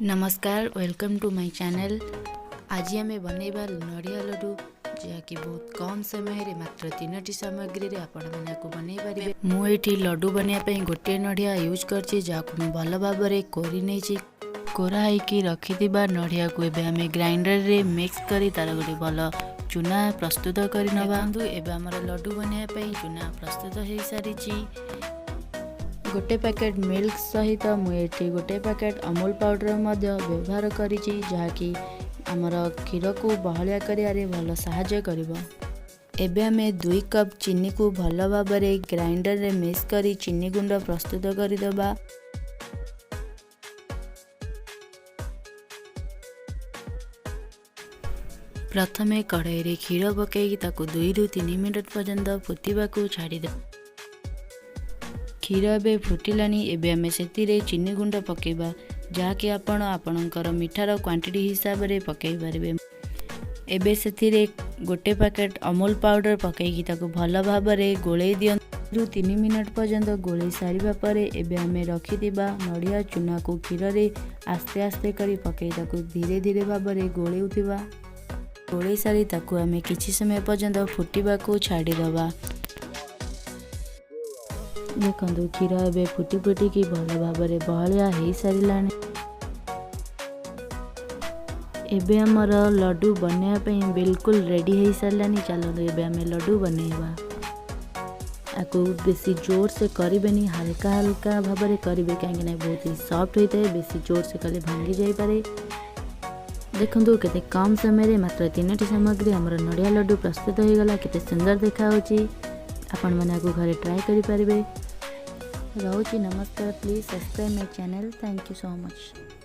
नमस्कार welcome to my channel. आज आम बनैबा नड़िया लड्डू जहाँकि बहुत कम समय रे मात्र 3टी सामग्री आपण मैंने बनई पारे। मुझे लड्डू बनवाई गोटे नड़िया यूज कर जहाँ मुझे भल भाव में कोरी नहीं कोरा होगी रखि नड़िया को एबे आमे ग्राइंडर रे मिक्स करी तार गोटे भल चूना प्रस्तुत कर एबे लड्डू बनवाई चूना प्रस्तुत हो सारी। गोटे पैकेट मिल्क सहित मुझे गोटे पैकेट अमूल पाउडर व्यवहार करी जहाँकि आमर क्षीर को बहलिया करियारे भल साहाय्य करिबो। एबे आमे 2 कप चीनी को भल भाव में ग्राइंडर रे मिक्स करी चीनी गुंड प्रस्तुत करदेबा। प्रथमे कढ़ाई रे क्षीर पकई 2 ରୁ 3 मिनट पर्यंत फुटिबा को छाड़ी दे। क्षीर एबे फुटिलानी एबे आमे सेतिरे चीनी गुंड पकेबा जहाँकि आपणकर मिठार क्वांटिटी हिसाब रे पकई पारिबे। एबे सेतिरे गोटे पैकेट अमूल पाउडर पकईकी ताको भल भाव में गोलई दियन 2 ରୁ 3 मिनट पर्यंत गोलई सारिबा परे एबे आमे रखिदिबा नड़िया चूना को क्षीर रे आस्ते आस्ते करी पकई ताको धीरे धीरे भाव में गोलैउथिबा। गोलई सारी ताको आमे किछि समय पर्यंत फुटिबा को छाड़ी दबा। देखो क्षीर एबे फुटी फुटिकी भल भाव में बहलिया हो सारा। एबे हमर लड्डू बनवाई बिल्कुल रेडी हो सारानी। चलो एबे आमे लड्डू बनैबा। आपको बेसी जोर से करें हल्का हल्का भाव में करेंगे कहीं बहुत ही सॉफ्ट होता है। बेसी जोर से कले भांगी जाई पारे। देखो केते कम समय रे मात्र 3टी सामग्री हमर नड़िया लड्डू प्रस्तुत हो गला। केते सुंदर देखा आपण मैंने घरे ट्राए करि पारिबे। नमस्कार, please subscribe my channel. Thank you so much.